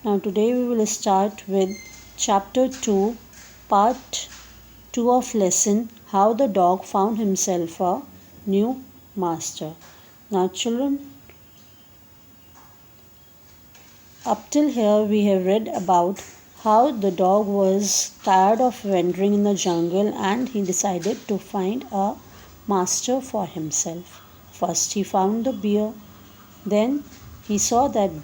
Now today we will start with chapter 2, part 2 of lesson How the Dog Found Himself a New Master. Now children, up till here we have read about how the dog was tired of wandering in the jungle and he decided to find a master for himself. First he found the bear, then he saw that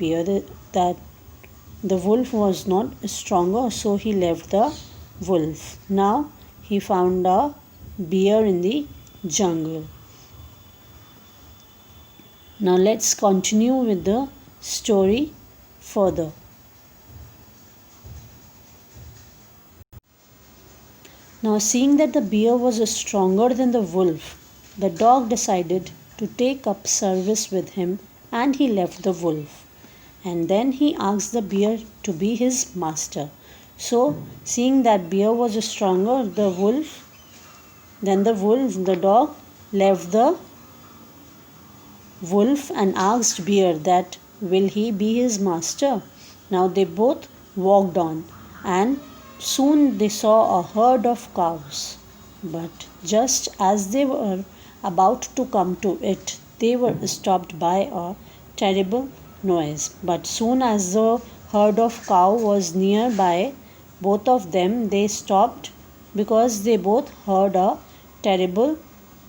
the wolf was not stronger, so he left the wolf. Now he found a bear in the jungle. Now let's continue with the story further. Now, seeing that the bear was stronger than the wolf, the dog decided to take up service with him and he left the wolf. And then he asked the bear to be his master. So, seeing that bear was stronger than the dog left the wolf and asked bear that will he be his master. Now they both walked on, and soon they saw a herd of cows. But just as they were about to come to it, they were stopped by a terrible noise. But soon as the herd of cow was near by both of them, they stopped because they both heard a terrible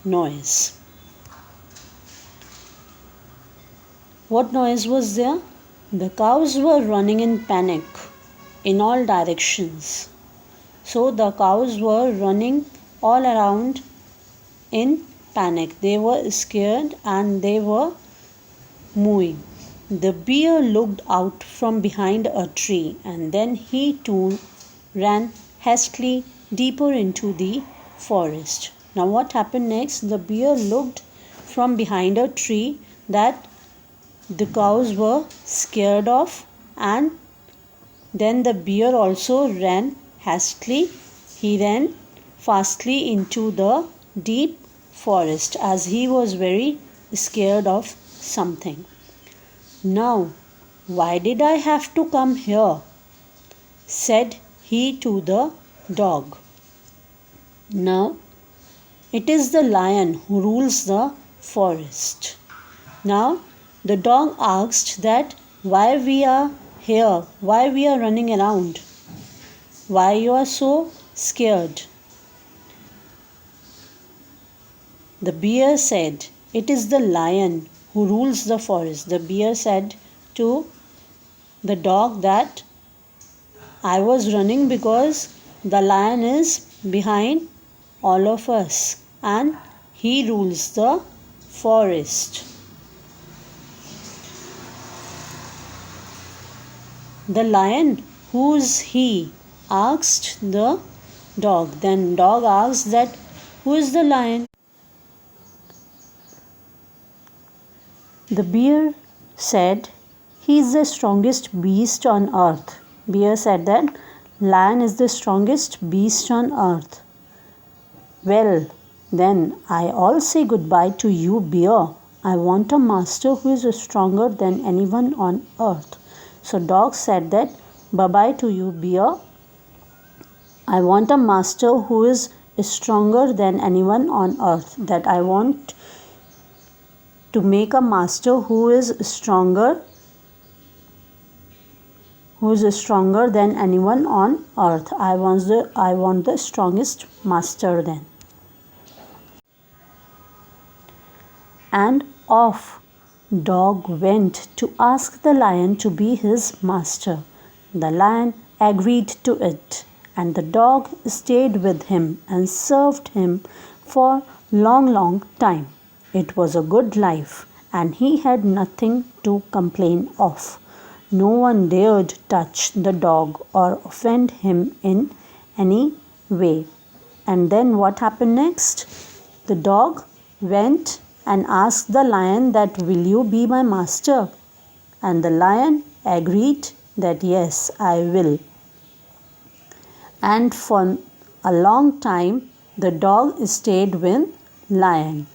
noise. What noise was there? The cows were running in panic in all directions. So the cows were running all around in panic. They were scared and they were mooing. The bear looked out from behind a tree and then he too ran hastily deeper into the forest. Now what happened next? The bear looked from behind a tree that the cows were scared of, and then the bear also ran hastily. He ran fastly into the deep forest as he was very scared of something. Now, why did I have to come here? Said he to the dog. Now, it is the lion who rules the forest. Now, the dog asked that why we are here, why we are running around, why you are so scared. The bear said, it is the lion who rules the forest. The bear said to the dog that I was running because the lion is behind all of us and he rules the forest. The lion, who's he? Asked the dog. Then dog asked that who is the lion? The bear said he is the strongest beast on earth. Bear said that lion is the strongest beast on earth. Well, then I all say goodbye to you, bear. I want a master who is stronger than anyone on earth. So dog said that bye-bye to you, bear. I want a master who is stronger than anyone on earth. That I want to make a master who is stronger than anyone on earth. I want the strongest master then. And off dog went to ask the lion to be his master. The lion agreed to it, and the dog stayed with him and served him for long time. It was a good life, and he had nothing to complain of. No one dared touch the dog or offend him in any way. And then what happened next? The dog went and asked the lion that will you be my master? And the lion agreed that yes, I will. And for a long time the dog stayed with lion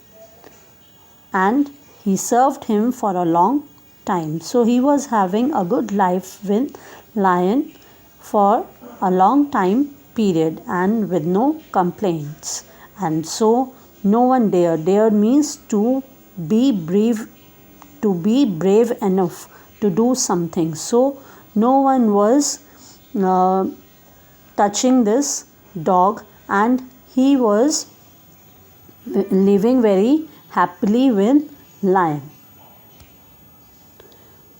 and he served him for a long time. So he was having a good life with lion for a long time period and with no complaints. And so no one dared. Dared means be brave to be brave enough to do something. So no one was uh, touching this dog, and he was living very happily with lion.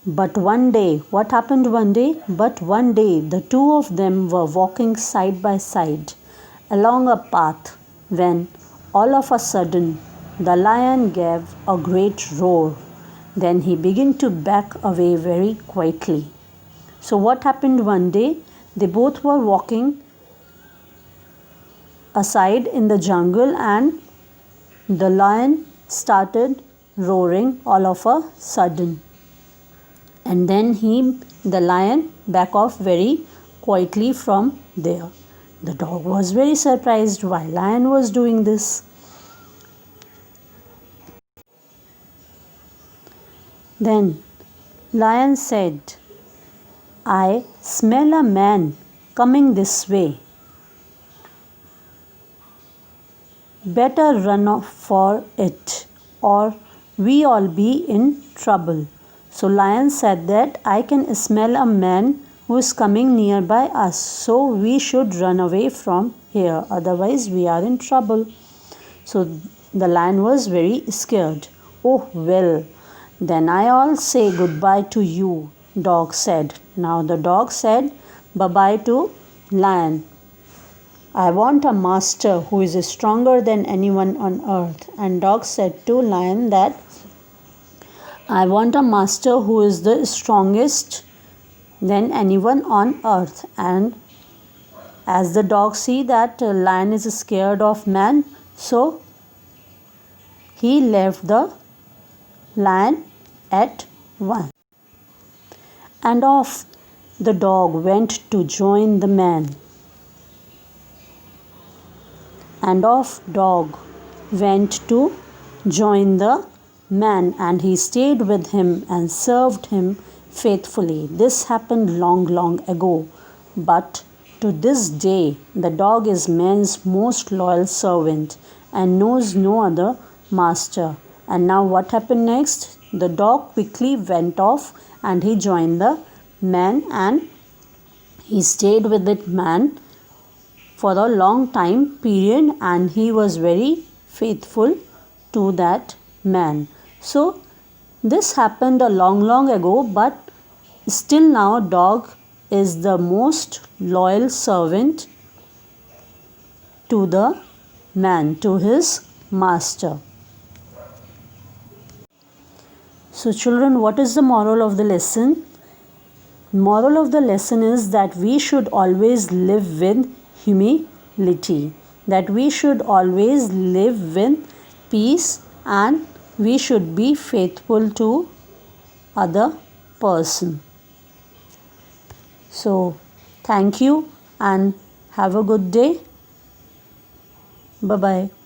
But one day, what happened one day? But one day, the two of them were walking side by side along a path when all of a sudden the lion gave a great roar. Then he began to back away very quietly. So, what happened one day? They both were walking aside in the jungle, and the lion started roaring all of a sudden. And then the lion back off very quietly from there. The dog was very surprised why lion was doing this. Then lion said, I smell a man coming this way. Better run off for it, or we all be in trouble. So lion said that I can smell a man who is coming nearby us, so we should run away from here, otherwise we are in trouble. So the lion was very scared. Oh well, then I'll say goodbye to you, dog said. Now the dog said bye bye to lion. I want a master who is stronger than anyone on earth. And dog said to lion that I want a master who is the strongest than anyone on earth. And as the dog see that lion is scared of man, so he left the lion at once. And off the dog went to join the man. And off dog went to join the man, and he stayed with him and served him faithfully. This happened long, long ago, but to this day the dog is man's most loyal servant and knows no other master. And now what happened next? The dog quickly went off and he joined the man, and he stayed with that man for a long time period, and he was very faithful to that man. So this happened a long, long ago, but still now dog is the most loyal servant to the man, to his master. So children, what is the moral of the lesson? Moral of the lesson is that we should always live with humility, that we should always live with peace, and we should be faithful to other person. So thank you and have a good day. Bye bye.